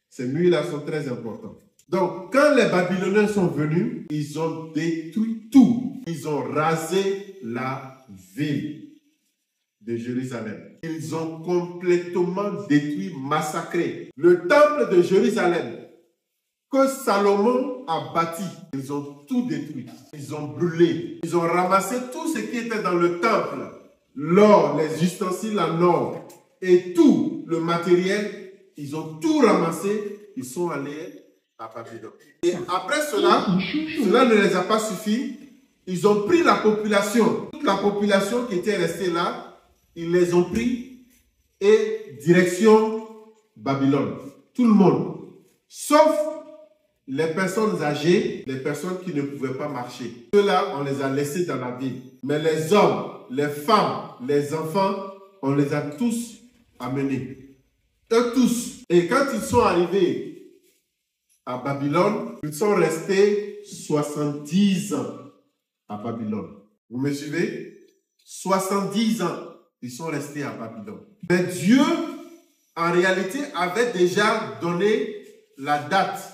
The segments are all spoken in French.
Ces murs-là sont très importants. Donc, quand les Babyloniens sont venus, ils ont détruit tout. Ils ont rasé la ville de Jérusalem. Ils ont complètement détruit, massacré le temple de Jérusalem que Salomon a bâti. Ils ont tout détruit. Ils ont brûlé. Ils ont ramassé tout ce qui était dans le temple. L'or, les ustensiles en or et tout le matériel. Ils ont tout ramassé. Ils sont allés à Babylone. Et après cela, cela ne les a pas suffi. Ils ont pris la population. Toute la population qui était restée là, ils les ont pris et direction Babylone. Tout le monde. Sauf les personnes âgées, les personnes qui ne pouvaient pas marcher. Ceux-là, on les a laissés dans la ville. Mais les hommes, les femmes, les enfants, on les a tous amenés. Eux tous. Et quand ils sont arrivés à Babylone, ils sont restés 70 ans à Babylone. Vous me suivez? 70 ans, ils sont restés à Babylone. Mais Dieu, en réalité, avait déjà donné la date.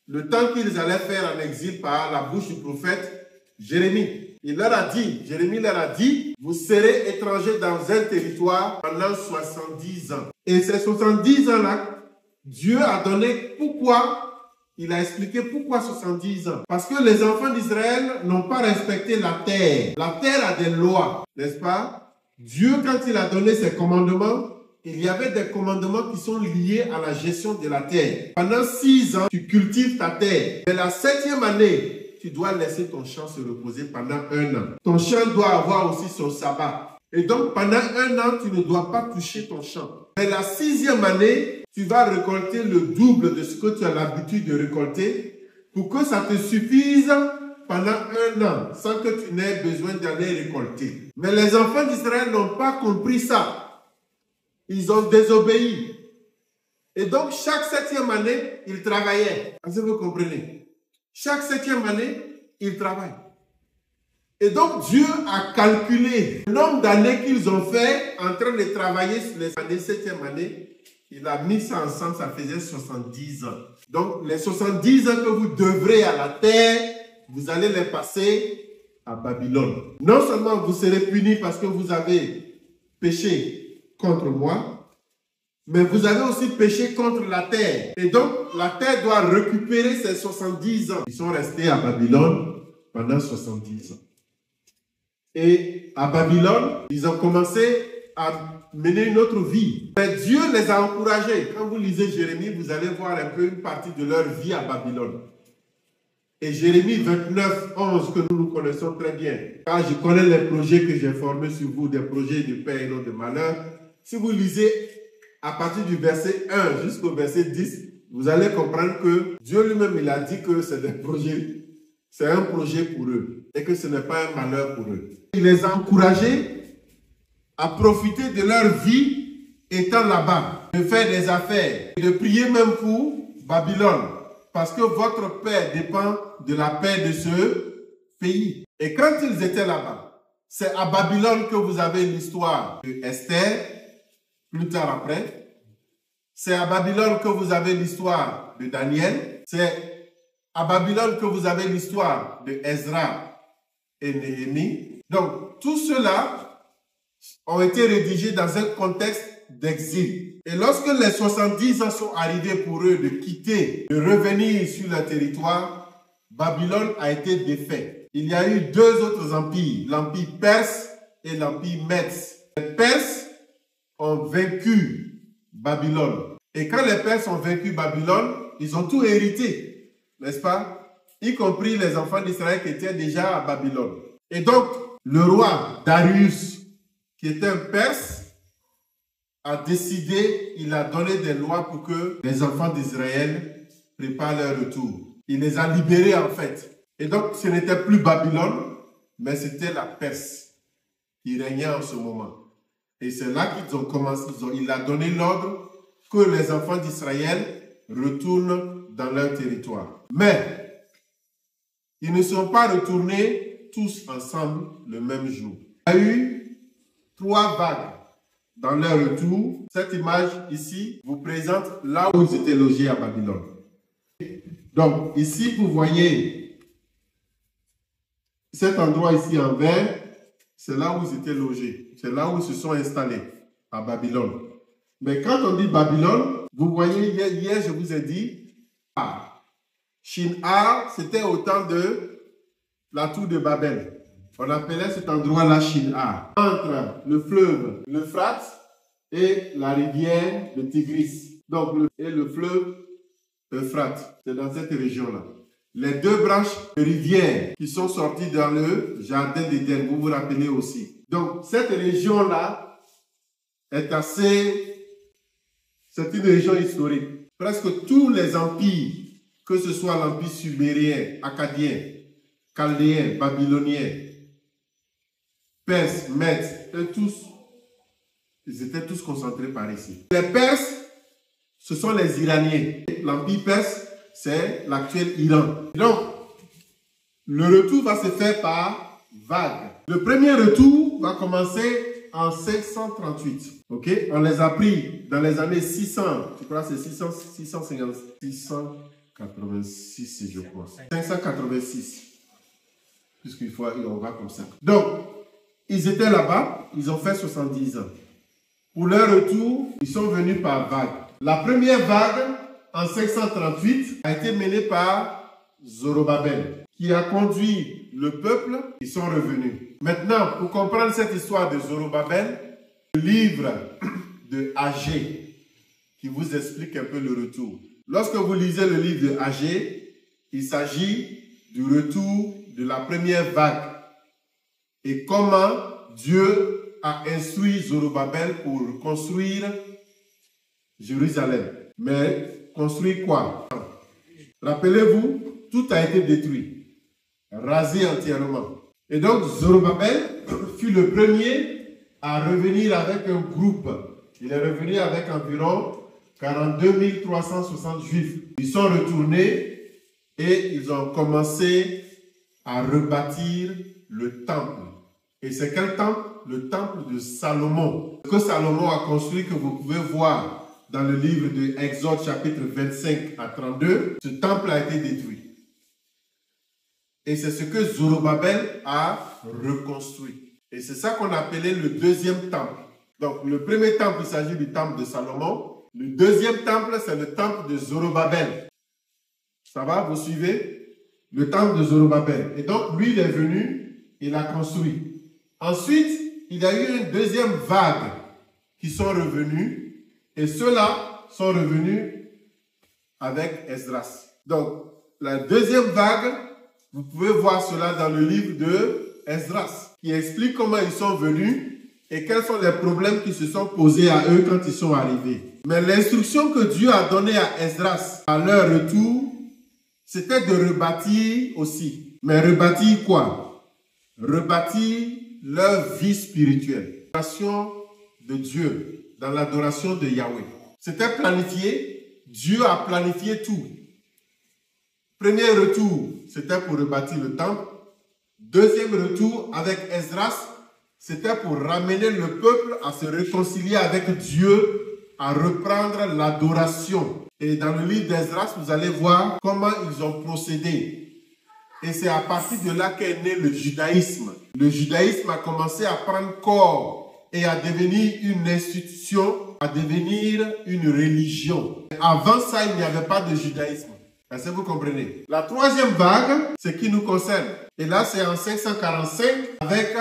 Le temps qu'ils allaient faire en exil par la bouche du prophète Jérémie. Il leur a dit, Jérémie leur a dit, vous serez étrangers dans un territoire pendant 70 ans. Et ces 70 ans-là, Dieu a donné pourquoi, il a expliqué pourquoi 70 ans. Parce que les enfants d'Israël n'ont pas respecté la terre. La terre a des lois, n'est-ce pas? Dieu, quand il a donné ses commandements, il y avait des commandements qui sont liés à la gestion de la terre. Pendant 6 ans, tu cultives ta terre. Mais la 7e année, tu dois laisser ton champ se reposer pendant 1 an. Ton champ doit avoir aussi son sabbat. Et donc, pendant 1 an, tu ne dois pas toucher ton champ. Mais la 6e année, tu vas récolter le double de ce que tu as l'habitude de récolter pour que ça te suffise pendant 1 an, sans que tu n'aies besoin d'aller récolter. Mais les enfants d'Israël n'ont pas compris ça. Ils ont désobéi. Et donc, chaque 7e année, ils travaillaient. Est-ce que vous comprenez? Chaque 7e année, ils travaillent. Et donc, Dieu a calculé le nombre d'années qu'ils ont fait en train de travailler sur les années 7e année. Il a mis ça ensemble, ça faisait 70 ans. Donc, les 70 ans que vous devrez à la terre, vous allez les passer à Babylone. Non seulement vous serez punis parce que vous avez péché contre moi, mais vous avez aussi péché contre la terre. Et donc, la terre doit récupérer ses 70 ans. Ils sont restés à Babylone pendant 70 ans. Et à Babylone, ils ont commencé à mener une autre vie. Mais Dieu les a encouragés. Quand vous lisez Jérémie, vous allez voir un peu une partie de leur vie à Babylone. Et Jérémie 29, 11, que nous connaissons très bien. Car je connais les projets que j'ai formés sur vous, des projets de paix et non de malheur. Si vous lisez à partir du verset 1 jusqu'au verset 10, vous allez comprendre que Dieu lui-même, il a dit que c'est des projets, c'est un projet pour eux et que ce n'est pas un malheur pour eux. Il les a encouragés à profiter de leur vie étant là-bas, de faire des affaires, de prier même pour Babylone, parce que votre paix dépend de la paix de ce pays. Et quand ils étaient là-bas, c'est à Babylone que vous avez l'histoire de Esther, plus tard après. C'est à Babylone que vous avez l'histoire de Daniel. C'est à Babylone que vous avez l'histoire de Ezra et Néhémie. Donc, tout cela ont été rédigés dans un contexte d'exil. Et lorsque les 70 ans sont arrivés pour eux de quitter, de revenir sur leur territoire, Babylone a été défait. Il y a eu 2 autres empires, l'empire perse et l'empire Mède. Les Perses ont vaincu Babylone. Et quand les Perses ont vaincu Babylone, ils ont tout hérité, n'est-ce pas? Y compris les enfants d'Israël qui étaient déjà à Babylone. Et donc, le roi Darius, qui était un Perse, a décidé, il a donné des lois pour que les enfants d'Israël préparent leur retour. Il les a libérés en fait. Et donc, ce n'était plus Babylone, mais c'était la Perse qui régnait en ce moment. Et c'est là qu'ils ont commencé, il a donné l'ordre que les enfants d'Israël retournent dans leur territoire. Mais, ils ne sont pas retournés tous ensemble le même jour. Il y a eu 3 vagues dans leur retour, cette image ici vous présente là où ils étaient logés à Babylone. Donc, ici, vous voyez cet endroit ici en vert, c'est là où ils étaient logés. C'est là où ils se sont installés, à Babylone. Mais quand on dit Babylone, vous voyez, hier je vous ai dit, Shinar, c'était au temps de la tour de Babel. On appelait cet endroit-là Shinar. Entre le fleuve l'Euphrate et la rivière de Tigris. Donc, le fleuve Euphrate, c'est dans cette région-là. Les deux branches de rivière qui sont sorties dans le jardin d'Éden, vous vous rappelez aussi. Donc, cette région-là est c'est une région historique. Presque tous les empires, que ce soit l'empire sumérien, akkadien, chaldéen, babylonien, perse, mèdes, ils étaient tous concentrés par ici. Les Perses, ce sont les Iraniens. L'empire perse, c'est l'actuel Iran. Donc, le retour va se faire par vagues. Le premier retour va commencer en 538. Ok? On les a pris dans les années 600. Je crois que c'est 686, je crois. 586. Puisqu'il faut, on va comme ça. Donc, ils étaient là-bas. Ils ont fait 70 ans. Pour leur retour, ils sont venus par vagues. La première vague, en 538, a été menée par Zorobabel, qui a conduit le peuple. Ils sont revenus. Maintenant, pour comprendre cette histoire de Zorobabel, le livre de Agé, qui vous explique un peu le retour. Lorsque vous lisez le livre de Agé, il s'agit du retour de la première vague et comment Dieu a instruit Zorobabel pour construire Jérusalem. Mais construire quoi? Rappelez-vous, tout a été détruit, rasé entièrement. Et donc Zorobabel fut le premier à revenir avec un groupe. Il est revenu avec environ 42 360 juifs. Ils sont retournés et ils ont commencé à rebâtir le temple. Et c'est quel temple? Le temple de Salomon. Que Salomon a construit, que vous pouvez voir dans le livre de Exode chapitre 25 à 32. Ce temple a été détruit. Et c'est ce que Zorobabel a reconstruit. Et c'est ça qu'on appelait le deuxième temple. Donc le premier temple, il s'agit du temple de Salomon. Le deuxième temple, c'est le temple de Zorobabel. Ça va, vous suivez? Le temple de Zorobabel. Et donc lui, il est venu, il a construit. Ensuite, il y a eu une deuxième vague qui sont revenus. Et ceux-là sont revenus avec Esdras. Donc, la deuxième vague, vous pouvez voir cela dans le livre de Esdras, qui explique comment ils sont venus et quels sont les problèmes qui se sont posés à eux quand ils sont arrivés. Mais l'instruction que Dieu a donnée à Esdras à leur retour, c'était de rebâtir aussi. Mais rebâtir quoi? Rebâtir leur vie spirituelle. L'adoration de Dieu, dans l'adoration de Yahweh. C'était planifié. Dieu a planifié tout. Premier retour, c'était pour rebâtir le temple. Deuxième retour avec Esdras, c'était pour ramener le peuple à se réconcilier avec Dieu, à reprendre l'adoration. Et dans le livre d'Esdras, vous allez voir comment ils ont procédé. Et c'est à partir de là qu'est né le judaïsme. Le judaïsme a commencé à prendre corps et à devenir une institution, à devenir une religion. Avant ça, il n'y avait pas de judaïsme. Est-ce que vous comprenez? La troisième vague, c'est qui nous concerne. Et là, c'est en 545 avec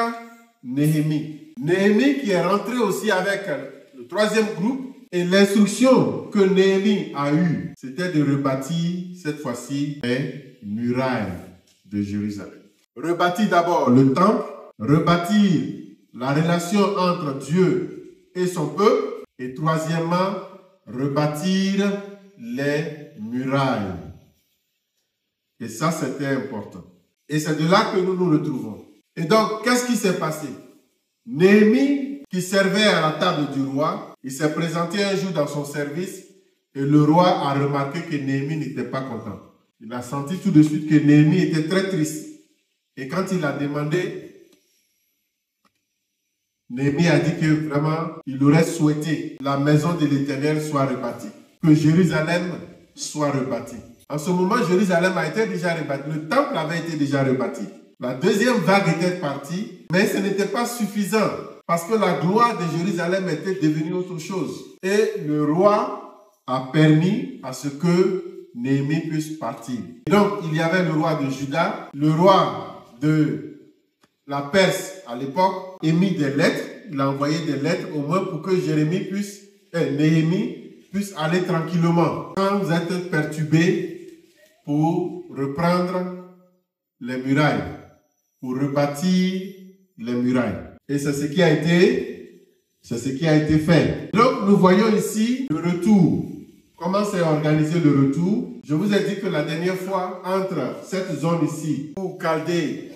Néhémie. Néhémie qui est rentré aussi avec le troisième groupe. Et l'instruction que Néhémie a eue, c'était de rebâtir cette fois-ci les murailles de Jérusalem. Rebâtir d'abord le temple, rebâtir la relation entre Dieu et son peuple, et troisièmement, rebâtir les murailles. Et ça, c'était important. Et c'est de là que nous nous retrouvons. Et donc, qu'est-ce qui s'est passé? Néhémie, qui servait à la table du roi, il s'est présenté un jour dans son service et le roi a remarqué que Néhémie n'était pas content. Il a senti tout de suite que Néhémie était très triste. Et quand il a demandé, Néhémie a dit que vraiment, il aurait souhaité que la maison de l'Éternel soit rebâtie, que Jérusalem soit rebâtie. En ce moment, Jérusalem a été déjà rebâti. Le temple avait été déjà rebâti. La deuxième vague était partie, mais ce n'était pas suffisant parce que la gloire de Jérusalem était devenue autre chose. Et le roi a permis à ce que Néhémie puisse partir. Donc, il y avait le roi de Juda, le roi de la Perse à l'époque, émis des lettres. Il a envoyé des lettres au moins pour que Néhémie puisse aller tranquillement, sans être perturbé, pour reprendre les murailles, pour rebâtir les murailles. Et c'est ce qui a été fait. Donc, nous voyons ici le retour. Comment s'est organisé le retour? Je vous ai dit que la dernière fois, entre cette zone ici, où Chaldée,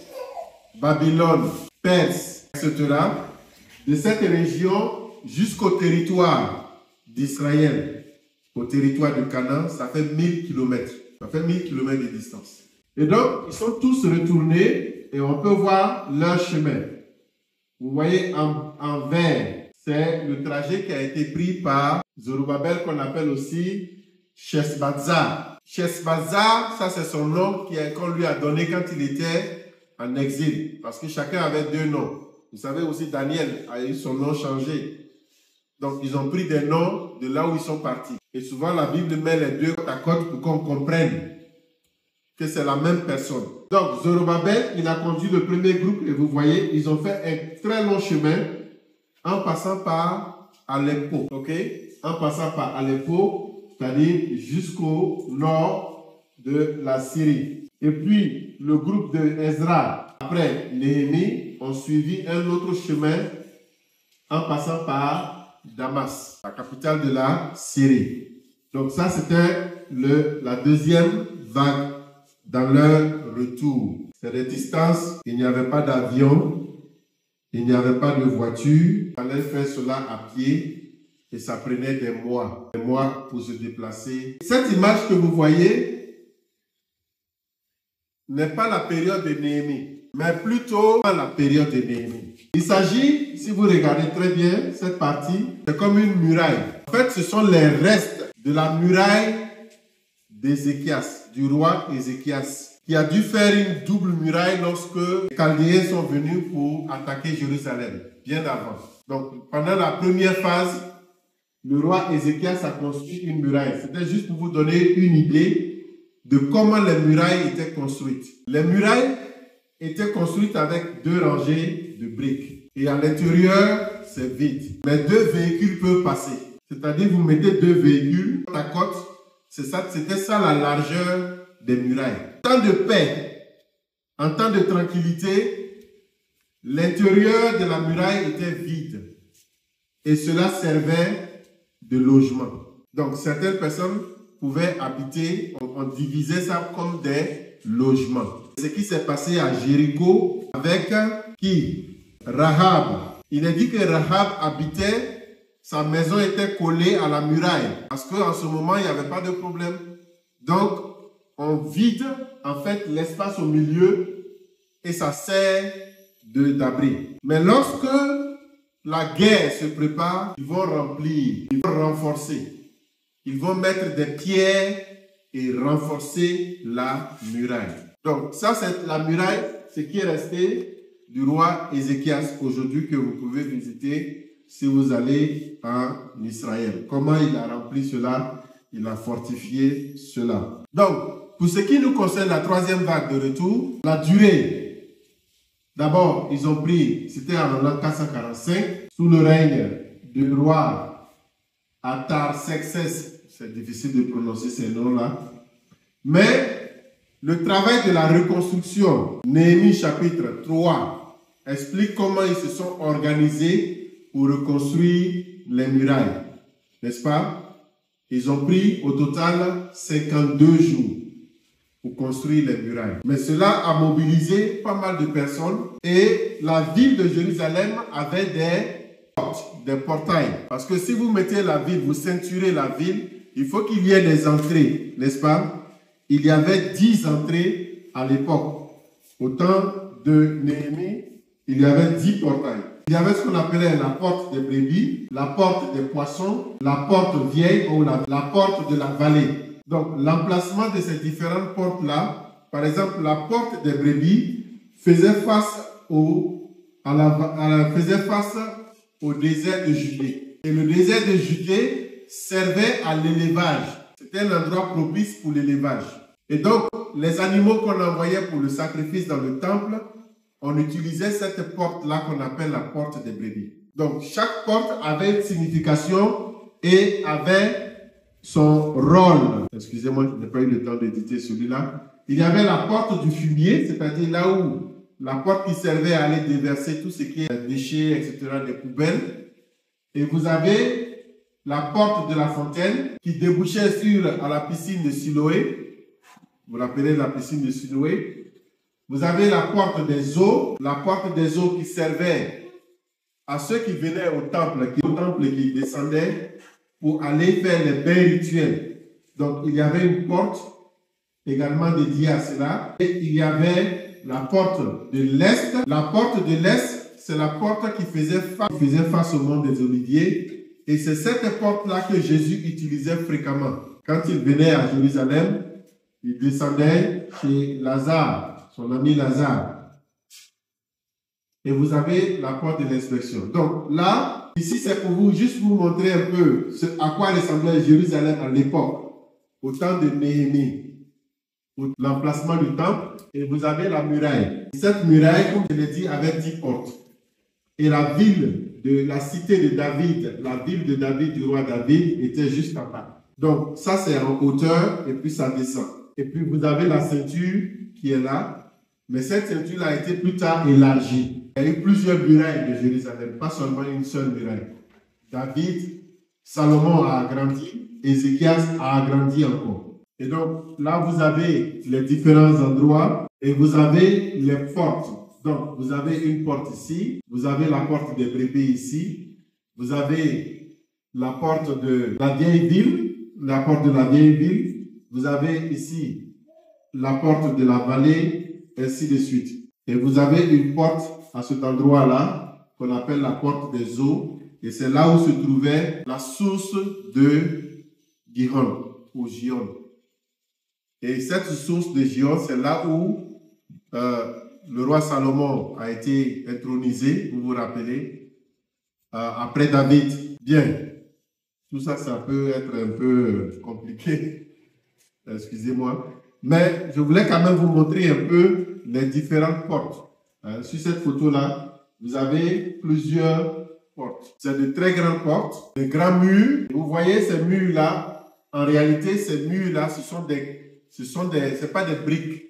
Babylone, Perse, etc., de cette région jusqu'au territoire d'Israël, au territoire de Canaan, ça fait 1000 km. Ça fait 1000 km de distance. Et donc, ils sont tous retournés et on peut voir leur chemin. Vous voyez en vert, c'est le trajet qui a été pris par Zorobabel, qu'on appelle aussi Sheshbazzar. Sheshbazzar, ça c'est son nom qu'on lui a donné quand il était en exil. Parce que chacun avait deux noms. Vous savez aussi, Daniel a eu son nom changé. Donc, ils ont pris des noms de là où ils sont partis. Et souvent, la Bible met les deux côte à côte pour qu'on comprenne que c'est la même personne. Donc, Zorobabel, il a conduit le premier groupe et vous voyez, ils ont fait un très long chemin en passant par Aleppo. Ok? En passant par Aleppo, c'est-à-dire jusqu'au nord de la Syrie. Et puis, le groupe de Ezra, après Néhémie, ont suivi un autre chemin en passant par Damas, la capitale de la Syrie. Donc ça, c'était la deuxième vague dans leur retour. C'est des distances, il n'y avait pas d'avion, il n'y avait pas de voiture. Il fallait faire cela à pied et ça prenait des mois pour se déplacer. Cette image que vous voyez n'est pas la période de Néhémie, mais plutôt la période de Néhémie. Il s'agit, si vous regardez très bien cette partie, c'est comme une muraille. En fait, ce sont les restes de la muraille d'Ézéchias, du roi Ézéchias, qui a dû faire une double muraille lorsque les Chaldéens sont venus pour attaquer Jérusalem, bien avant. Donc, pendant la première phase, le roi Ézéchias a construit une muraille. C'était juste pour vous donner une idée de comment les murailles étaient construites. Les murailles étaient construites avec 2 rangées de briques. Et à l'intérieur, c'est vide. Mais 2 véhicules peuvent passer. C'est-à-dire, vous mettez 2 véhicules côte à côte. C'était ça la largeur des murailles. En temps de paix, en temps de tranquillité, l'intérieur de la muraille était vide. Et cela servait de logement. Donc, certaines personnes pouvaient habiter, on divisait ça comme des logements. Ce qui s'est passé à Jéricho avec qui? Rahab. Il est dit que Rahab habitait, sa maison était collée à la muraille. Parce qu'en ce moment, il n'y avait pas de problème. Donc, on vide en fait l'espace au milieu et ça sert d'abri. Mais lorsque la guerre se prépare, ils vont remplir, ils vont renforcer. Ils vont mettre des pierres et renforcer la muraille. Donc, ça, c'est la muraille, ce qui est resté du roi Ézéchias aujourd'hui que vous pouvez visiter si vous allez en Israël. Comment il a rempli cela? Il a fortifié cela. Donc, pour ce qui nous concerne la 3e vague de retour, la durée. D'abord, ils ont pris, c'était en l'an 445, sous le règne du roi Artaxerxès. C'est difficile de prononcer ces noms-là. Mais le travail de la reconstruction, Néhémie chapitre 3, explique comment ils se sont organisés pour reconstruire les murailles. N'est-ce pas? Ils ont pris au total 52 jours pour construire les murailles. Mais cela a mobilisé pas mal de personnes et la ville de Jérusalem avait des portails. Parce que si vous mettez la ville, vous ceinturez la ville, il faut qu'il y ait des entrées, n'est-ce pas? Il y avait 10 entrées à l'époque. Au temps de Néhémie, il y avait 10 portails. Il y avait ce qu'on appelait la porte des brebis, la porte des poissons, la porte vieille ou la porte de la vallée. Donc, l'emplacement de ces différentes portes-là, par exemple, la porte des brebis faisait face au désert de Judée. Et le désert de Judée servait à l'élevage. C'était un endroit propice pour l'élevage. Et donc, les animaux qu'on envoyait pour le sacrifice dans le temple, on utilisait cette porte-là qu'on appelle la porte des brebis. Donc, chaque porte avait une signification et avait son rôle. Excusez-moi, je n'ai pas eu le temps d'éditer celui-là. Il y avait la porte du fumier, c'est-à-dire là où la porte qui servait à aller déverser tout ce qui est déchets, etc., des poubelles. Et vous avez la porte de la fontaine qui débouchait à la piscine de Siloé. Vous l'appelez la piscine de Siloé. Vous avez la porte des eaux qui servait à ceux qui venaient au temple qui descendaient pour aller faire les bains rituels. Donc, il y avait une porte également dédiée à cela. Et il y avait la porte de l'Est. La porte de l'Est, c'est la porte qui faisait face au mont des Oliviers. Et c'est cette porte-là que Jésus utilisait fréquemment. Quand il venait à Jérusalem, il descendait chez Lazare, son ami Lazare. Et vous avez la porte de l'inspection. Donc là, ici c'est pour vous, juste vous montrer un peu à quoi ressemblait Jérusalem à l'époque, au temps de Néhémie. L'emplacement du temple, et vous avez la muraille. Cette muraille, comme je l'ai dit, avait 10 portes. Et la ville de la cité de David, la ville de David, du roi David, était juste en bas. Donc, ça c'est en hauteur, et puis ça descend. Et puis vous avez la ceinture qui est là, mais cette ceinture-là a été plus tard élargie. Il y a eu plusieurs murailles de Jérusalem, pas seulement une seule muraille. David, Salomon a agrandi, Ézéchias a agrandi encore. Et donc, là, vous avez les différents endroits et vous avez les portes. Donc, vous avez une porte ici, vous avez la porte des brebis ici, vous avez la porte de la vieille ville, vous avez ici la porte de la vallée, ainsi de suite. Et vous avez une porte à cet endroit-là, qu'on appelle la porte des eaux, et c'est là où se trouvait la source de Gihon, ou Gion. Et cette source de Gion, c'est là où le roi Salomon a été intronisé, vous vous rappelez, après David. Bien, tout ça, ça peut être un peu compliqué, excusez-moi, mais je voulais quand même vous montrer un peu les différentes portes. Sur cette photo-là, vous avez plusieurs portes. C'est de très grandes portes, de grands murs. Vous voyez ces murs-là, en réalité, ces murs-là, c'est pas des briques,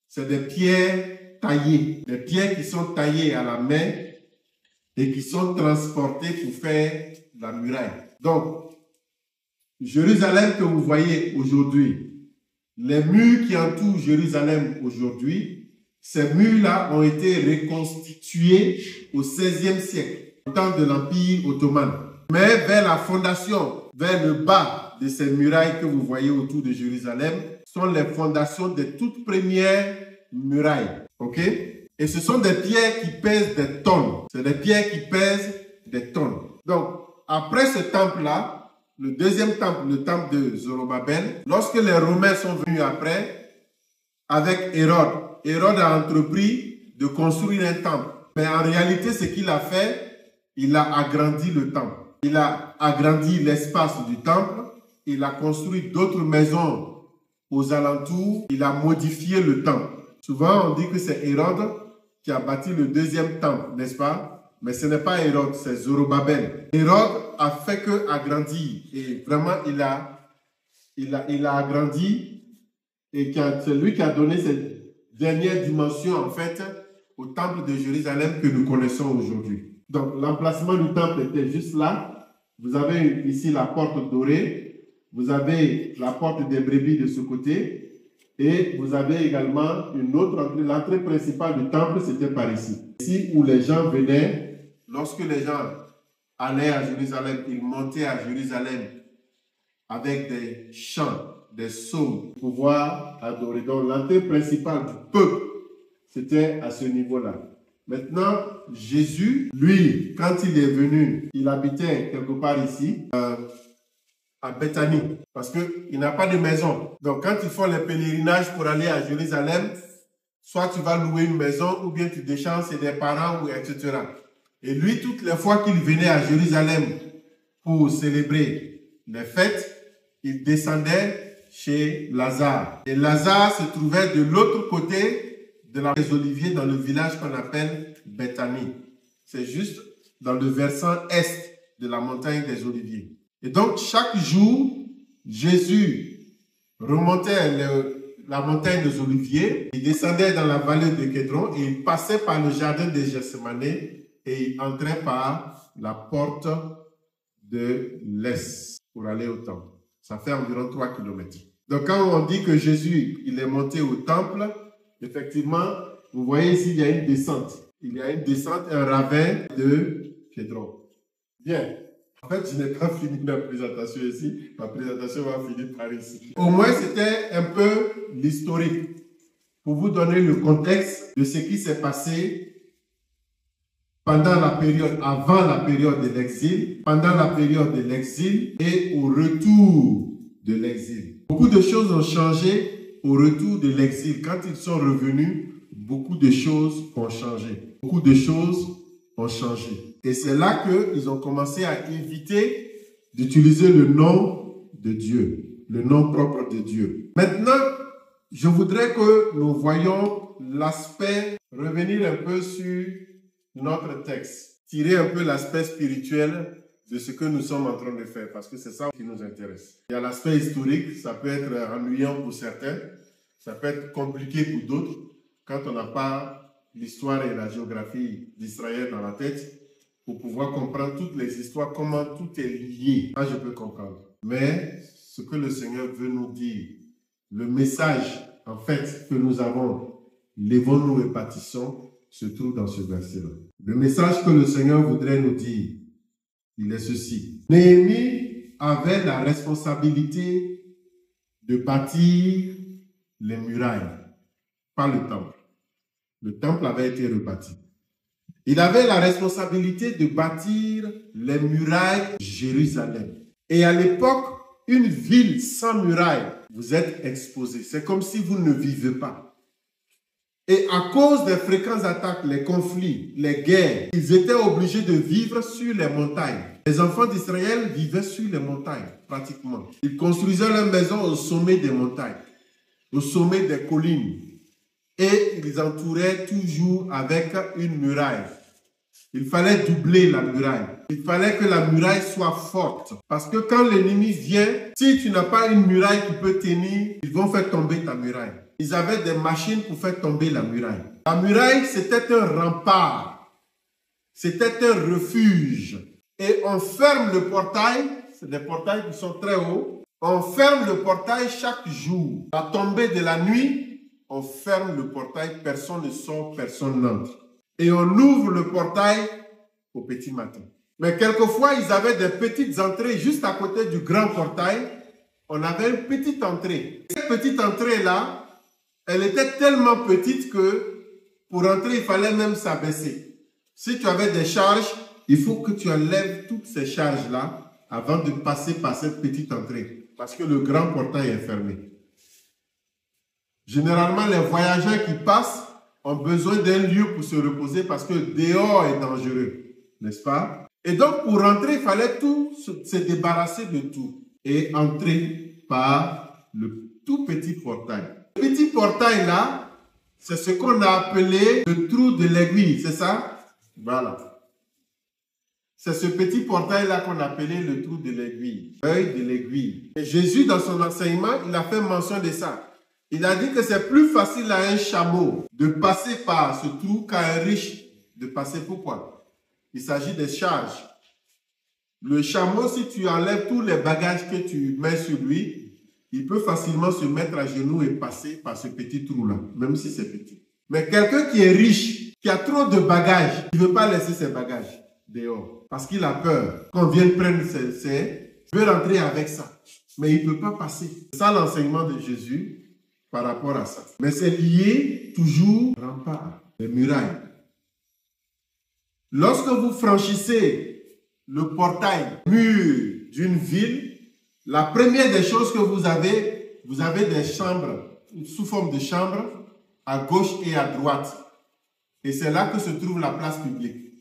c'est des pierres taillées, des pierres qui sont taillées à la main et qui sont transportées pour faire la muraille. Donc, Jérusalem que vous voyez aujourd'hui, les murs qui entourent Jérusalem aujourd'hui, ces murs-là ont été reconstitués au XVIe siècle, au temps de l'Empire ottoman. Mais vers la fondation, vers le bas de ces murailles que vous voyez autour de Jérusalem, sont les fondations des toutes premières murailles. Ok? Et ce sont des pierres qui pèsent des tonnes. C'est des pierres qui pèsent des tonnes. Donc, après ce temple-là, le deuxième temple, le temple de Zorobabel, lorsque les Romains sont venus après, avec Hérode, Hérode a entrepris de construire un temple. Mais en réalité, ce qu'il a fait, il a agrandi le temple. Il a agrandi l'espace du temple. Il a construit d'autres maisons aux alentours. Il a modifié le temple. Souvent, on dit que c'est Hérode qui a bâti le deuxième temple, n'est-ce pas? Mais ce n'est pas Hérode, c'est Zorobabel. Hérode a fait que agrandir. Et vraiment, il a agrandi. Et c'est lui qui a donné cette dernière dimension, en fait, au temple de Jérusalem que nous connaissons aujourd'hui. Donc, l'emplacement du temple était juste là. Vous avez ici la porte dorée. Vous avez la porte des brebis de ce côté. Et vous avez également une autre entrée. L'entrée principale du temple, c'était par ici. Ici où les gens venaient, lorsque les gens allaient à Jérusalem, ils montaient à Jérusalem avec des chants, des psaumes, pour pouvoir adorer. Donc l'entrée principale du peuple, c'était à ce niveau-là. Maintenant, Jésus, lui, quand il est venu, il habitait quelque part ici, à Béthanie, parce qu'il n'a pas de maison. Donc, quand ils font les pèlerinages pour aller à Jérusalem, soit tu vas louer une maison, ou bien tu déchances chez des parents, ou etc. Et lui, toutes les fois qu'il venait à Jérusalem pour célébrer les fêtes, il descendait chez Lazare. Et Lazare se trouvait de l'autre côté de la des Oliviers, dans le village qu'on appelle Béthanie. C'est juste dans le versant est de la montagne des Oliviers. Et donc, chaque jour, Jésus remontait la montagne des Oliviers, il descendait dans la vallée de Kédron et il passait par le jardin de Gethsémane et il entrait par la porte de l'Est pour aller au temple. Ça fait environ 3 kilomètres. Donc, quand on dit que Jésus, il est monté au temple, effectivement, vous voyez ici, il y a une descente. Il y a une descente, un ravin de Kédron. Bien. En fait, je n'ai pas fini ma présentation ici. Ma présentation va finir par ici. Au moins, c'était un peu l'historique pour vous donner le contexte de ce qui s'est passé pendant la période, avant la période de l'exil, pendant la période de l'exil et au retour de l'exil. Beaucoup de choses ont changé au retour de l'exil. Quand ils sont revenus, beaucoup de choses ont changé. Beaucoup de choses ont changé. Et c'est là qu'ils ont commencé à éviter d'utiliser le nom de Dieu, le nom propre de Dieu. Maintenant, je voudrais que nous voyions l'aspect, revenir un peu sur notre texte, tirer un peu l'aspect spirituel de ce que nous sommes en train de faire, parce que c'est ça qui nous intéresse. Il y a l'aspect historique, ça peut être ennuyant pour certains, ça peut être compliqué pour d'autres, quand on n'a pas l'histoire et la géographie d'Israël dans la tête, pour pouvoir comprendre toutes les histoires, comment tout est lié. Ça, je peux comprendre. Mais ce que le Seigneur veut nous dire, le message, en fait, que nous avons, lèvons-nous et bâtissons, se trouve dans ce verset-là. Le message que le Seigneur voudrait nous dire, il est ceci. Néhémie avait la responsabilité de bâtir les murailles, pas le temple. Le temple avait été rebâti. Il avait la responsabilité de bâtir les murailles de Jérusalem. Et à l'époque, une ville sans murailles, vous êtes exposé. C'est comme si vous ne vivez pas. Et à cause des fréquentes attaques, les conflits, les guerres, ils étaient obligés de vivre sur les montagnes. Les enfants d'Israël vivaient sur les montagnes, pratiquement. Ils construisaient leurs maisons au sommet des montagnes, au sommet des collines. Et ils entouraient toujours avec une muraille. Il fallait doubler la muraille. Il fallait que la muraille soit forte. Parce que quand l'ennemi vient, si tu n'as pas une muraille qui peut tenir, ils vont faire tomber ta muraille. Ils avaient des machines pour faire tomber la muraille. La muraille, c'était un rempart. C'était un refuge. Et on ferme le portail. C'est des portails qui sont très hauts. On ferme le portail chaque jour. À la tombée de la nuit, on ferme le portail. Personne ne sort, personne n'entre. Et on ouvre le portail au petit matin. Mais quelquefois, ils avaient des petites entrées juste à côté du grand portail. On avait une petite entrée. Cette petite entrée-là, elle était tellement petite que pour entrer, il fallait même s'abaisser. Si tu avais des charges, il faut que tu enlèves toutes ces charges-là avant de passer par cette petite entrée. Parce que le grand portail est fermé. Généralement, les voyageurs qui passent ont besoin d'un lieu pour se reposer parce que dehors est dangereux, n'est-ce pas? Et donc, pour rentrer, il fallait se débarrasser de tout et entrer par le tout petit portail. Le petit portail-là, c'est ce qu'on a appelé le trou de l'aiguille, c'est ça? Voilà. C'est ce petit portail-là qu'on appelait le trou de l'aiguille, l'œil de l'aiguille. Et Jésus, dans son enseignement, il a fait mention de ça. Il a dit que c'est plus facile à un chameau de passer par ce trou qu'à un riche de passer. Pourquoi? Il s'agit des charges. Le chameau, si tu enlèves tous les bagages que tu mets sur lui, il peut facilement se mettre à genoux et passer par ce petit trou-là, même si c'est petit. Mais quelqu'un qui est riche, qui a trop de bagages, il ne veut pas laisser ses bagages dehors parce qu'il a peur qu'on vienne prendre il veut rentrer avec ça. Mais il ne peut pas passer. C'est ça l'enseignement de Jésus par rapport à ça. Mais c'est lié toujours au rempart, les murailles. Lorsque vous franchissez le portail mur d'une ville, la première des choses que vous avez des chambres, sous forme de chambres, à gauche et à droite. Et c'est là que se trouve la place publique.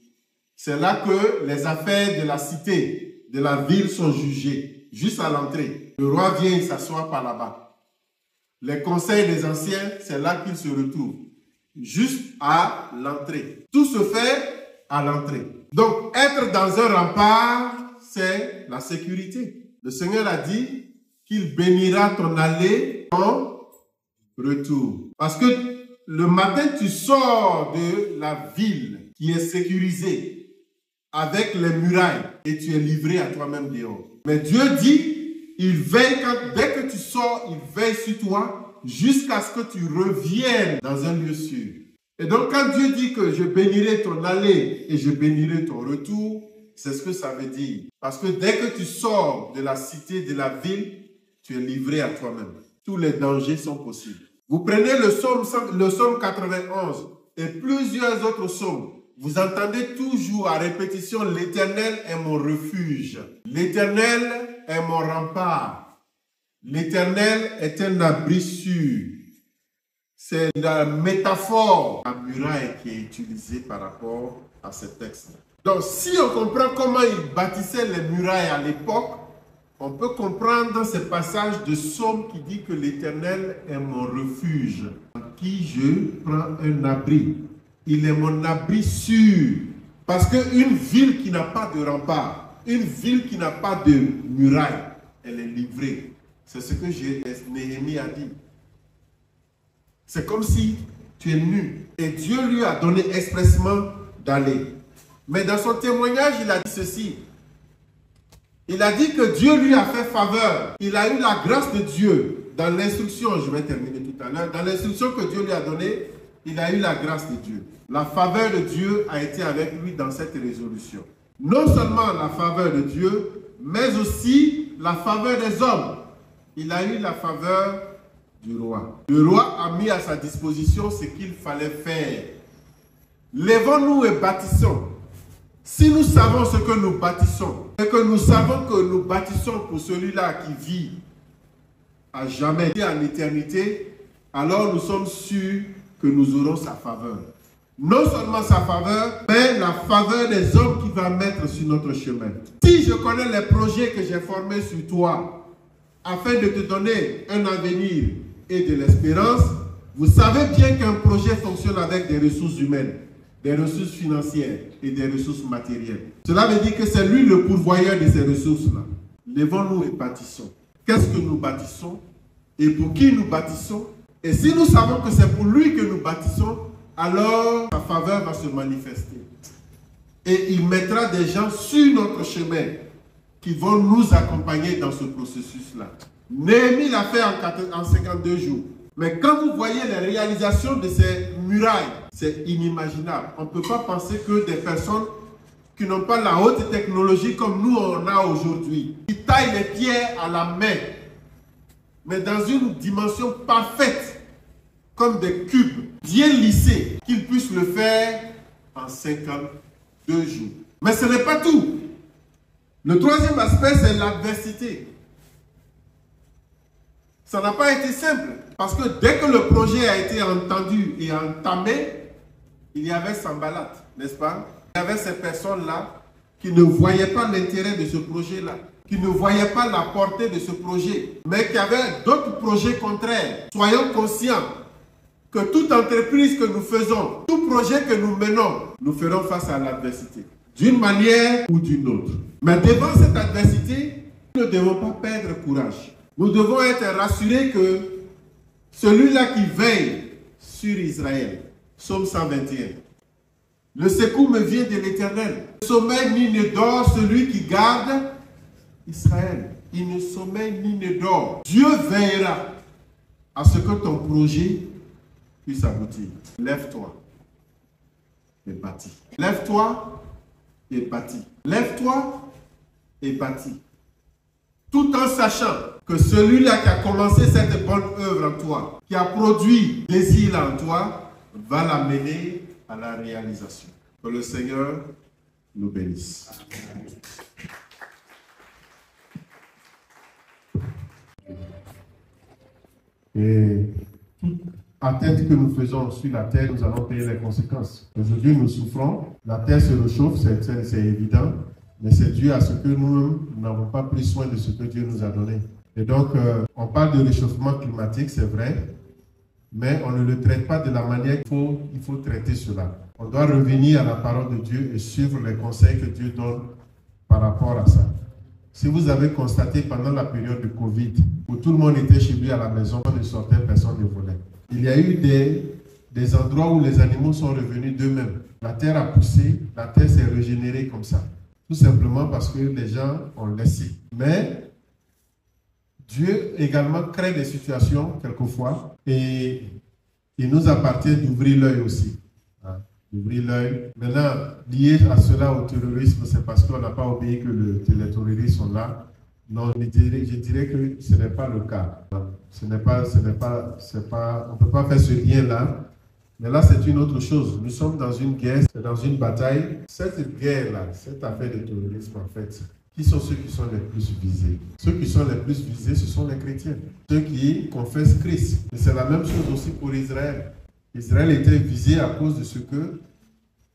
C'est là que les affaires de la cité, de la ville sont jugées, juste à l'entrée. Le roi vient s'asseoir par là-bas. Les conseils des anciens, c'est là qu'ils se retrouvent, juste à l'entrée. Tout se fait à l'entrée. Donc, être dans un rempart, c'est la sécurité. Le Seigneur a dit qu'il bénira ton aller en retour. Parce que le matin, tu sors de la ville qui est sécurisée avec les murailles et tu es livré à toi-même dehors. Mais Dieu dit, il veille dès que tu sors, il veille sur toi jusqu'à ce que tu reviennes dans un lieu sûr. Et donc, quand Dieu dit que je bénirai ton aller et je bénirai ton retour, c'est ce que ça veut dire. Parce que dès que tu sors de la cité, de la ville, tu es livré à toi-même. Tous les dangers sont possibles. Vous prenez le psaume 91 et plusieurs autres psaumes. Vous entendez toujours à répétition, l'Éternel est mon refuge. L'Éternel est mon rempart. L'Éternel est un abri sûr. C'est la métaphore, la muraille qui est utilisée par rapport à ce texte. Donc, si on comprend comment ils bâtissaient les murailles à l'époque, on peut comprendre dans ce passage de Psaume qui dit que l'Éternel est mon refuge, en qui je prends un abri. Il est mon abri sûr. Parce qu'une ville qui n'a pas de rempart, une ville qui n'a pas de muraille, elle est livrée. C'est ce que Néhémie a dit. C'est comme si tu es nu. Et Dieu lui a donné expressément d'aller. Mais dans son témoignage, il a dit ceci. Il a dit que Dieu lui a fait faveur. Il a eu la grâce de Dieu. Dans l'instruction, je vais terminer tout à l'heure, dans l'instruction que Dieu lui a donnée, il a eu la grâce de Dieu. La faveur de Dieu a été avec lui dans cette résolution. Non seulement la faveur de Dieu, mais aussi la faveur des hommes. Il a eu la faveur du roi. Le roi a mis à sa disposition ce qu'il fallait faire. Lèvons-nous et bâtissons. Si nous savons ce que nous bâtissons, et que nous savons que nous bâtissons pour celui-là qui vit à jamais et en éternité, alors nous sommes sûrs que nous aurons sa faveur. Non seulement sa faveur, mais la faveur des hommes qu'il va mettre sur notre chemin. Si je connais les projets que j'ai formés sur toi, afin de te donner un avenir et de l'espérance, vous savez bien qu'un projet fonctionne avec des ressources humaines, des ressources financières et des ressources matérielles. Cela veut dire que c'est lui le pourvoyeur de ces ressources-là. Lèvons-nous et bâtissons. Qu'est-ce que nous bâtissons et pour qui nous bâtissons? Et si nous savons que c'est pour lui que nous bâtissons, alors sa faveur va se manifester. Et il mettra des gens sur notre chemin qui vont nous accompagner dans ce processus-là. Néhémie l'a fait en 52 jours. Mais quand vous voyez les réalisations de ces murailles, c'est inimaginable. On ne peut pas penser que des personnes qui n'ont pas la haute technologie comme nous on a aujourd'hui, qui taillent les pierres à la main, mais dans une dimension parfaite, comme des cubes, bien lissés, qu'ils puissent le faire en 52 jours. Mais ce n'est pas tout. Le troisième aspect, c'est l'adversité. Ça n'a pas été simple, parce que dès que le projet a été entendu et entamé, il y avait Sanballat, n'est-ce pas? Il y avait ces personnes-là qui ne voyaient pas l'intérêt de ce projet-là, qui ne voyaient pas la portée de ce projet, mais qui avaient d'autres projets contraires. Soyons conscients que toute entreprise que nous faisons, tout projet que nous menons, nous ferons face à l'adversité, d'une manière ou d'une autre. Mais devant cette adversité, nous ne devons pas perdre courage. Nous devons être rassurés que celui-là qui veille sur Israël, Psaume 121, le secours me vient de l'Éternel. Ne sommeille ni ne dort celui qui garde Israël. Il ne sommeille ni ne dort. Dieu veillera à ce que ton projet puisse aboutir. Lève-toi et bâtis. Lève-toi et bâtis. Lève-toi et bâtis. Tout en sachant que celui-là qui a commencé cette bonne œuvre en toi, qui a produit désir en toi, va l'amener à la réalisation. Que le Seigneur nous bénisse. Et toute atteinte que nous faisons sur la terre, nous allons payer les conséquences. Aujourd'hui, nous souffrons, la terre se réchauffe, c'est évident, mais c'est dû à ce que nous n'avons pas pris soin de ce que Dieu nous a donné. Et donc, on parle de réchauffement climatique, c'est vrai, mais on ne le traite pas de la manière qu'il faut traiter cela. On doit revenir à la parole de Dieu et suivre les conseils que Dieu donne par rapport à ça. Si vous avez constaté pendant la période de Covid, où tout le monde était chez lui à la maison, on ne sortait, personne ne volait. Il y a eu des endroits où les animaux sont revenus d'eux-mêmes. La terre a poussé, la terre s'est régénérée comme ça. Tout simplement parce que les gens ont laissé. Mais Dieu également crée des situations, quelquefois, et il nous appartient d'ouvrir l'œil aussi. Hein, d'ouvrir l'œil. Maintenant, lié à cela, au terrorisme, c'est parce qu'on n'a pas oublié que les terroristes sont là. Non, je dirais que ce n'est pas le cas. On ne peut pas faire ce lien-là. Mais là, c'est une autre chose. Nous sommes dans une guerre, c'est dans une bataille. Cette guerre-là, cette affaire de terrorisme, en fait, qui sont ceux qui sont les plus visés? Ceux qui sont les plus visés, ce sont les chrétiens. Ceux qui confessent Christ. Et c'est la même chose aussi pour Israël. Israël était visé à cause de ce que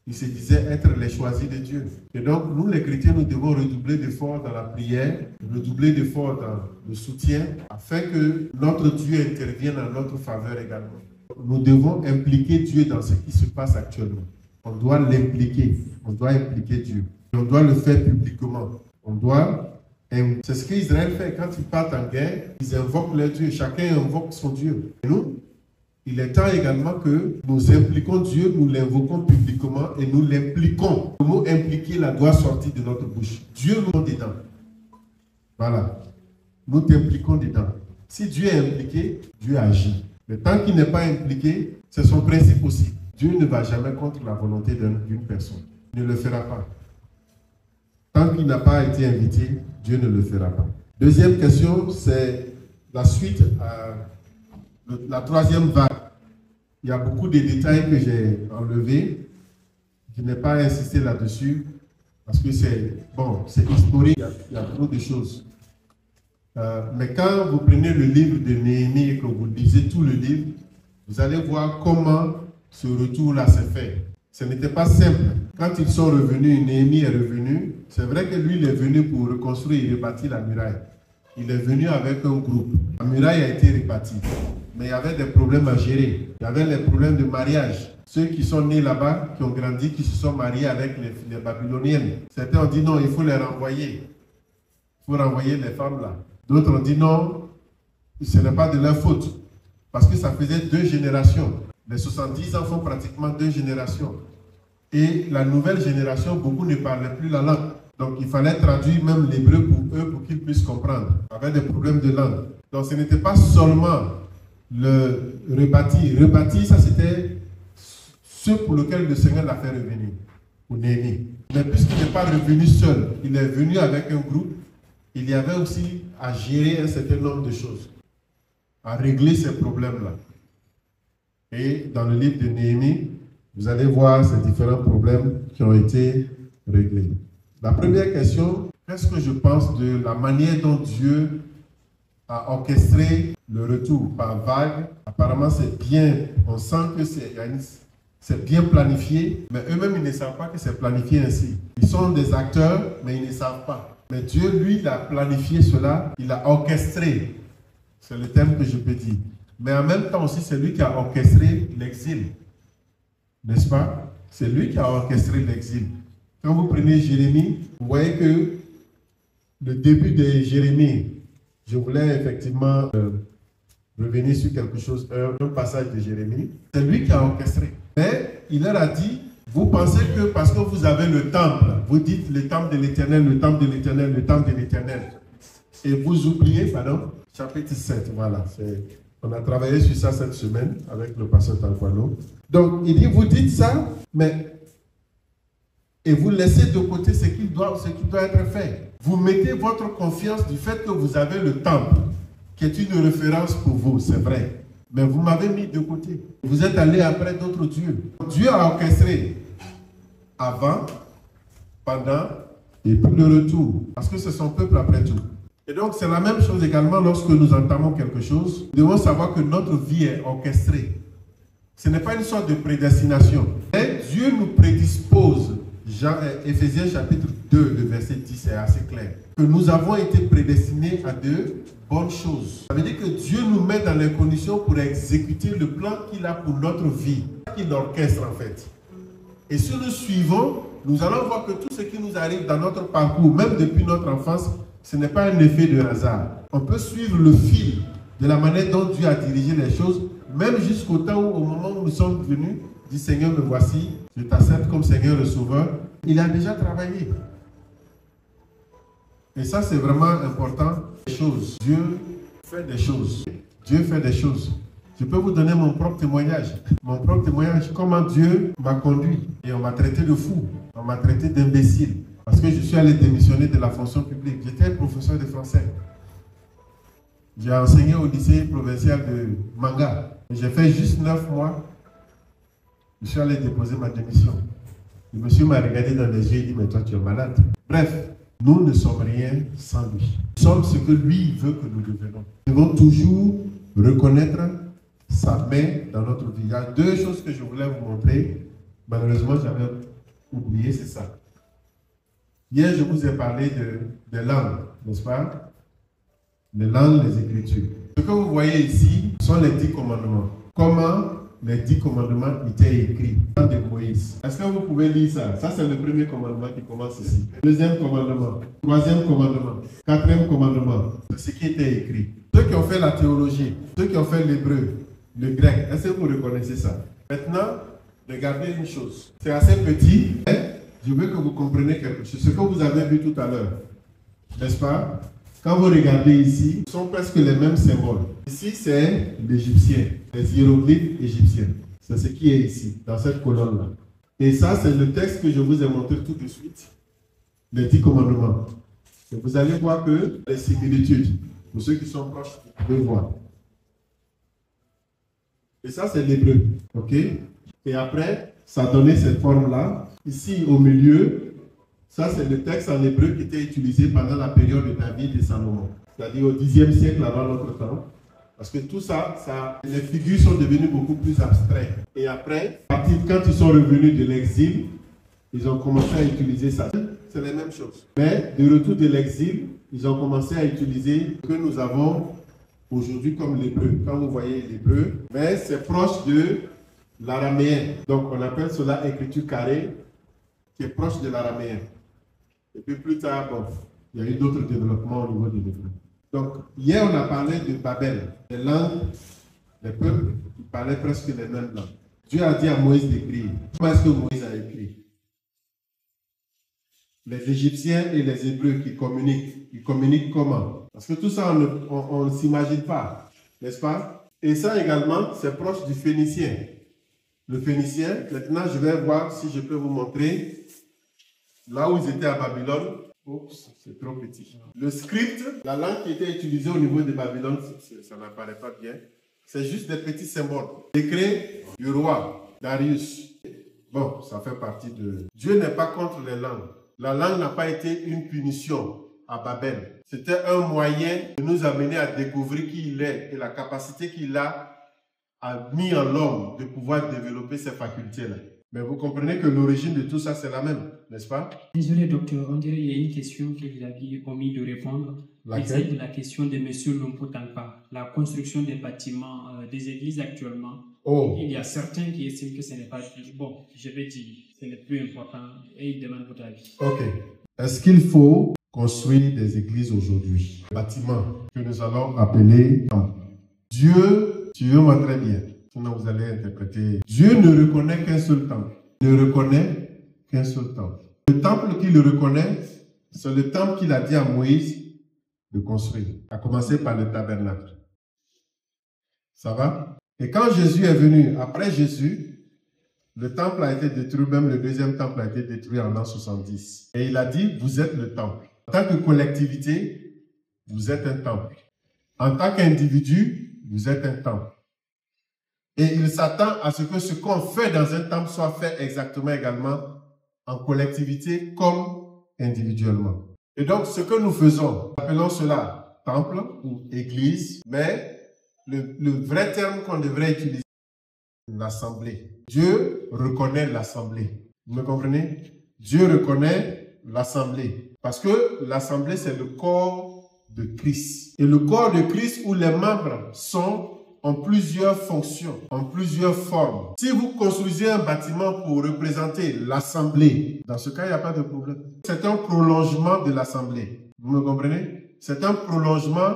il se disait être les choisis de Dieu. Et donc, nous, les chrétiens, nous devons redoubler d'efforts dans la prière, redoubler d'efforts dans le soutien, afin que notre Dieu intervienne en notre faveur également. Nous devons impliquer Dieu dans ce qui se passe actuellement. On doit l'impliquer. On doit impliquer Dieu. Et on doit le faire publiquement. C'est ce qu'Israël fait. Quand ils partent en guerre, ils invoquent leur Dieu. Chacun invoque son Dieu. Et nous, il est temps également que nous impliquons Dieu, nous l'invoquons publiquement et nous l'impliquons. Le mot impliquer là doit sortir de notre bouche. Dieu nous met dedans. Voilà. Nous t'impliquons dedans. Si Dieu est impliqué, Dieu agit. Mais tant qu'il n'est pas impliqué, c'est son principe aussi. Dieu ne va jamais contre la volonté d'une personne. Il ne le fera pas. Tant qu'il n'a pas été invité, Dieu ne le fera pas. Deuxième question, c'est la suite à la troisième vague. Il y a beaucoup de détails que j'ai enlevés. Je n'ai pas insisté là-dessus parce que c'est historique, il y a beaucoup de choses. Mais quand vous prenez le livre de Néhémie et que vous lisez tout le livre, vous allez voir comment ce retour-là s'est fait. Ce n'était pas simple. Quand ils sont revenus, Néhémie est revenu. C'est vrai que lui, il est venu pour reconstruire et rebâtir la muraille. Il est venu avec un groupe. La muraille a été rebâtie. Mais il y avait des problèmes à gérer. Il y avait les problèmes de mariage. Ceux qui sont nés là-bas, qui ont grandi, qui se sont mariés avec les Babyloniennes. Certains ont dit non, il faut les renvoyer. Il faut renvoyer les femmes là. D'autres ont dit non, ce n'est pas de leur faute. Parce que ça faisait 2 générations. Les 70 ans font pratiquement 2 générations. Et la nouvelle génération, beaucoup ne parlaient plus la langue. Donc il fallait traduire même l'hébreu pour eux, pour qu'ils puissent comprendre. Il y avait des problèmes de langue. Donc ce n'était pas seulement le rebâtir. Rebâtir, ça c'était ce pour lequel le Seigneur l'a fait revenir, pour Néhémie. Mais puisqu'il n'est pas revenu seul, il est venu avec un groupe, il y avait aussi à gérer un certain nombre de choses, à régler ces problèmes-là. Et dans le livre de Néhémie, vous allez voir ces différents problèmes qui ont été réglés. La première question, qu'est-ce que je pense de la manière dont Dieu a orchestré le retour par vague? Apparemment, c'est bien, on sent que c'est bien planifié, mais eux-mêmes, ils ne savent pas que c'est planifié ainsi. Ils sont des acteurs, mais ils ne savent pas. Mais Dieu, lui, il a planifié cela, il a orchestré. C'est le terme que je peux dire. Mais en même temps aussi, c'est lui qui a orchestré l'exil. N'est-ce pas? C'est lui qui a orchestré l'exil. Quand vous prenez Jérémie, vous voyez que le début de Jérémie, je voulais effectivement revenir sur quelque chose, un passage de Jérémie. C'est lui qui a orchestré. Mais il leur a dit, vous pensez que parce que vous avez le temple, vous dites le temple de l'Éternel, le temple de l'Éternel, le temple de l'Éternel. Et vous oubliez, pardon, chapitre 7, voilà. On a travaillé sur ça cette semaine avec le pasteur Tankwano. Donc, il dit, vous dites ça, mais... Et vous laissez de côté ce qui doit être fait. Vous mettez votre confiance du fait que vous avez le temple, qui est une référence pour vous, c'est vrai. Mais vous m'avez mis de côté. Vous êtes allé après d'autres dieux. Dieu a orchestré. avant, pendant et puis le retour. Parce que c'est son peuple après tout. Et donc c'est la même chose également lorsque nous entamons quelque chose. Nous devons savoir que notre vie est orchestrée. Ce n'est pas une sorte de prédestination. Mais Dieu nous prédispose. Éphésiens chapitre 2, le verset 10 est assez clair. Que nous avons été prédestinés à de bonnes choses. Ça veut dire que Dieu nous met dans les conditions pour exécuter le plan qu'il a pour notre vie. Qu'il orchestre en fait. Et si nous suivons, nous allons voir que tout ce qui nous arrive dans notre parcours, même depuis notre enfance, ce n'est pas un effet de hasard. On peut suivre le fil de la manière dont Dieu a dirigé les choses, même jusqu'au temps où, au moment où nous sommes venus, dit Seigneur, me voici, je t'accepte comme Seigneur et Sauveur. Il a déjà travaillé. Et ça, c'est vraiment important. Dieu fait des choses. Dieu fait des choses. Je peux vous donner mon propre témoignage. Mon propre témoignage, comment Dieu m'a conduit. Et on m'a traité de fou. On m'a traité d'imbécile. Parce que je suis allé démissionner de la fonction publique. J'étais professeur de français. J'ai enseigné au lycée provincial de Manga. J'ai fait juste 9 mois. Je suis allé déposer ma démission. Le monsieur m'a regardé dans les yeux et dit, mais toi tu es malade. Bref, nous ne sommes rien sans lui. Nous sommes ce que lui veut que nous devenons. Nous devons toujours reconnaître sa main dans notre vie. Il y a 2 choses que je voulais vous montrer. Malheureusement, j'avais oublié, c'est ça. Hier, je vous ai parlé de langues, n'est-ce pas? Les langues, les écritures. Ce que vous voyez ici sont les 10 commandements. Comment les 10 commandements étaient écrits dans de Moïse. Est-ce que vous pouvez lire ça? Ça, c'est le premier commandement qui commence ici. Deuxième commandement. Troisième commandement. Quatrième commandement. C'est ce qui était écrit. Ceux qui ont fait la théologie, ceux qui ont fait l'hébreu, le grec, est-ce que vous reconnaissez ça? Maintenant, regardez une chose. C'est assez petit, mais je veux que vous compreniez quelque chose. Ce que vous avez vu tout à l'heure, n'est-ce pas? Quand vous regardez ici, ce sont presque les mêmes symboles. Ici, c'est l'égyptien, les hiéroglyphes égyptiens. C'est ce qui est ici, dans cette colonne-là. Et ça, c'est le texte que je vous ai montré tout de suite, les 10 commandements. Et vous allez voir que les similitudes, pour ceux qui sont proches, vous pouvez voir. Et ça, c'est l'hébreu. OK? Et après, ça a donné cette forme-là. Ici, au milieu, ça, c'est le texte en hébreu qui était utilisé pendant la période de David et Salomon. C'est-à-dire au Xe siècle avant notre temps. Parce que tout ça, les figures sont devenues beaucoup plus abstraites. Et après, quand ils sont revenus de l'exil, ils ont commencé à utiliser ça. C'est la même chose. Mais de retour de l'exil, ils ont commencé à utiliser ce que nous avons aujourd'hui comme l'hébreu. Quand vous voyez l'hébreu, mais c'est proche de l'araméen. Donc on appelle cela écriture carrée, qui est proche de l'araméen. Et puis plus tard, bon, il y a eu d'autres développements au niveau de l'hébreu. Donc, hier, on a parlé de Babel, les langues, les peuples qui parlaient presque les mêmes langues. Dieu a dit à Moïse d'écrire. Comment est-ce que Moïse a écrit? Les Égyptiens et les Hébreux qui ils communiquent comment? Parce que tout ça, on ne s'imagine pas, n'est-ce pas? Et ça également, c'est proche du phénicien. Le phénicien, maintenant, je vais voir si je peux vous montrer là où ils étaient à Babylone. Oups, c'est trop petit. Le script, la langue qui était utilisée au niveau de Babylone, ça n'apparaît pas bien. C'est juste des petits symboles. Décret du roi Darius. Bon, ça fait partie de... Dieu n'est pas contre les langues. La langue n'a pas été une punition à Babel. C'était un moyen de nous amener à découvrir qui il est et la capacité qu'il a mis en l'homme de pouvoir développer ces facultés-là. Mais vous comprenez que l'origine de tout ça, c'est la même, n'est-ce pas? Désolé, docteur, on dirait qu'il y a une question que vous aviez omis de répondre. C'est la question de M. Lumpo Talpa, la construction des bâtiments des églises actuellement. Oh. Il y a certains qui estiment que ce n'est pas... Bon, je vais dire, ce n'est plus important et ils demandent votre avis. Ok. Est-ce qu'il faut construire des églises aujourd'hui? Des bâtiments que nous allons appeler temples. Dieu, suivez-moi très bien. Sinon, vous allez interpréter. Dieu ne reconnaît qu'un seul temple. Il ne reconnaît qu'un seul temple. Le temple qu'il reconnaît, c'est le temple qu'il a dit à Moïse de construire. À commencer par le tabernacle. Ça va? Et quand Jésus est venu, après Jésus, le temple a été détruit, même le deuxième temple a été détruit en l'an 70. Et il a dit, vous êtes le temple. En tant que collectivité, vous êtes un temple. En tant qu'individu, vous êtes un temple. Et il s'attend à ce que ce qu'on fait dans un temple soit fait exactement également en collectivité comme individuellement. Et donc, ce que nous faisons, appelons cela temple ou église, mais le vrai terme qu'on devrait utiliser, l'assemblée. Dieu reconnaît l'assemblée. Vous me comprenez? Dieu reconnaît l'assemblée. Parce que l'assemblée, c'est le corps de Christ. Et le corps de Christ où les membres sont en plusieurs fonctions, en plusieurs formes. Si vous construisez un bâtiment pour représenter l'assemblée, dans ce cas, il n'y a pas de problème. C'est un prolongement de l'assemblée. Vous me comprenez? C'est un prolongement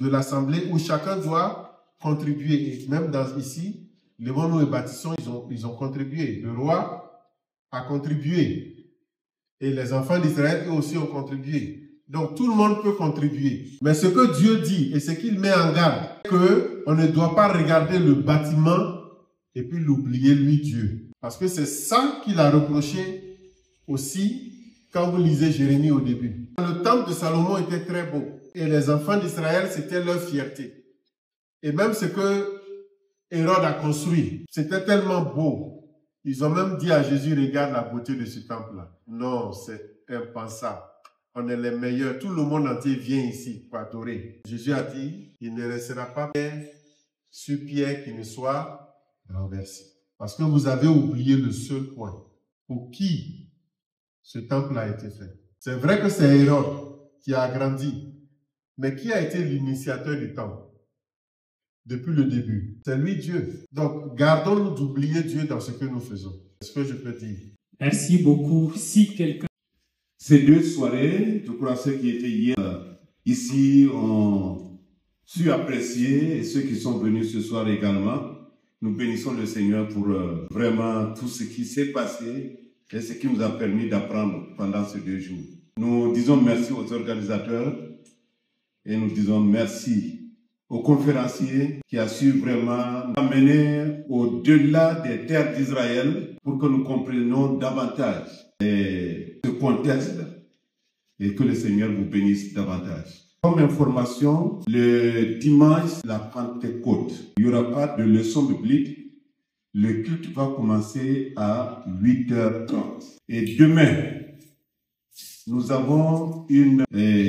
de l'assemblée où chacun doit contribuer. Et même ici, Levons-nous et bâtissons, ils ont contribué. Le roi a contribué. Et les enfants d'Israël, eux aussi, ont contribué. Donc, tout le monde peut contribuer. Mais ce que Dieu dit et ce qu'il met en garde, c'est qu'on ne doit pas regarder le bâtiment et puis l'oublier, lui, Dieu. Parce que c'est ça qu'il a reproché aussi quand vous lisez Jérémie au début. Le temple de Salomon était très beau. Et les enfants d'Israël, c'était leur fierté. Et même ce que Hérode a construit, c'était tellement beau. Ils ont même dit à Jésus, regarde la beauté de ce temple-là. Non, c'est impensable. On est les meilleurs. Tout le monde entier vient ici pour adorer. Jésus a dit, il ne restera pas pierre sur pierre qui ne soit renversé. Parce que vous avez oublié le seul point. Pour qui ce temple a été fait? C'est vrai que c'est Hérode qui a agrandi. Mais qui a été l'initiateur du temple? Depuis le début. C'est lui Dieu. Donc, gardons-nous d'oublier Dieu dans ce que nous faisons. C'est ce que je peux dire. Merci beaucoup. Si quelqu'un... Ces deux soirées, je crois ceux qui étaient hier ici ont su apprécier et ceux qui sont venus ce soir également. Nous bénissons le Seigneur pour vraiment tout ce qui s'est passé et ce qui nous a permis d'apprendre pendant ces 2 jours. Nous disons merci aux organisateurs et nous disons merci au conférencier qui a su vraiment amener au-delà des terres d'Israël pour que nous comprenions davantage ce contexte et que le Seigneur vous bénisse davantage. Comme information, le dimanche, la Pentecôte, il n'y aura pas de leçon biblique. Le culte va commencer à 8h30. Et demain, nous avons une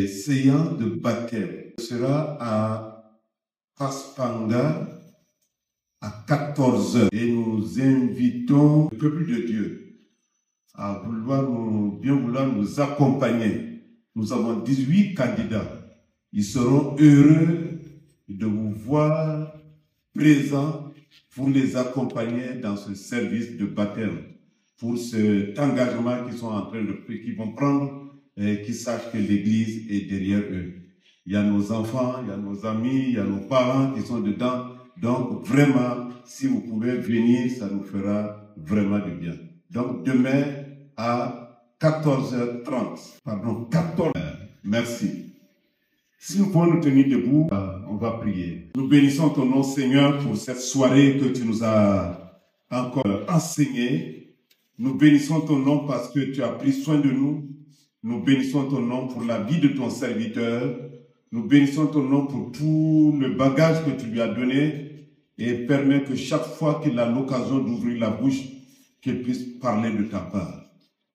séance de baptême. Ce sera à Paspanga à 14h. Et nous invitons le peuple de Dieu à bien vouloir nous accompagner. Nous avons 18 candidats. Ils seront heureux de vous voir présents pour les accompagner dans ce service de baptême, pour cet engagement qu'ils vont prendre et qu'ils sachent que l'Église est derrière eux. Il y a nos enfants, il y a nos amis, il y a nos parents qui sont dedans. Donc vraiment, si vous pouvez venir, ça nous fera vraiment du bien. Donc demain à 14h30, pardon, 14h. Merci. Si nous pouvons nous tenir debout, on va prier. Nous bénissons ton nom, Seigneur, pour cette soirée que tu nous as encore enseignée. Nous bénissons ton nom parce que tu as pris soin de nous. Nous bénissons ton nom pour la vie de ton serviteur. Nous bénissons ton nom pour tout le bagage que tu lui as donné et permets que chaque fois qu'il a l'occasion d'ouvrir la bouche, qu'il puisse parler de ta part.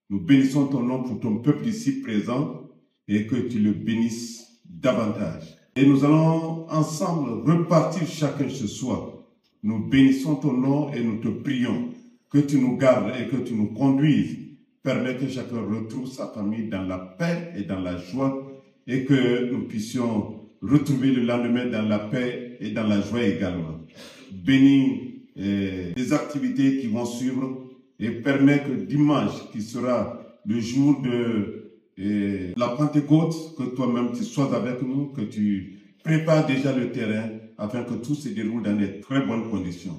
Nous bénissons ton nom pour ton peuple ici présent et que tu le bénisses davantage. Et nous allons ensemble repartir chacun ce soir. Nous bénissons ton nom et nous te prions que tu nous gardes et que tu nous conduises. Permets que chacun retrouve sa famille dans la paix et dans la joie et que nous puissions retrouver le lendemain dans la paix et dans la joie également. Bénis les activités qui vont suivre et permets que dimanche, qui sera le jour de la Pentecôte, que toi-même tu sois avec nous, que tu prépares déjà le terrain afin que tout se déroule dans de très bonnes conditions.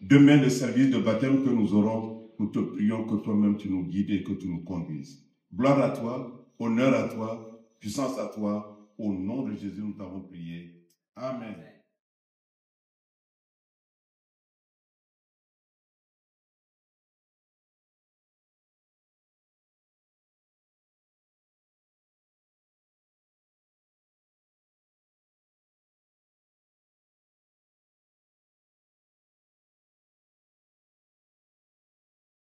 Demain, le service de baptême que nous aurons, nous te prions que toi-même tu nous guides et que tu nous conduises. Gloire à toi, honneur à toi, puissance à toi. Au nom de Jésus, nous t'avons prié. Amen.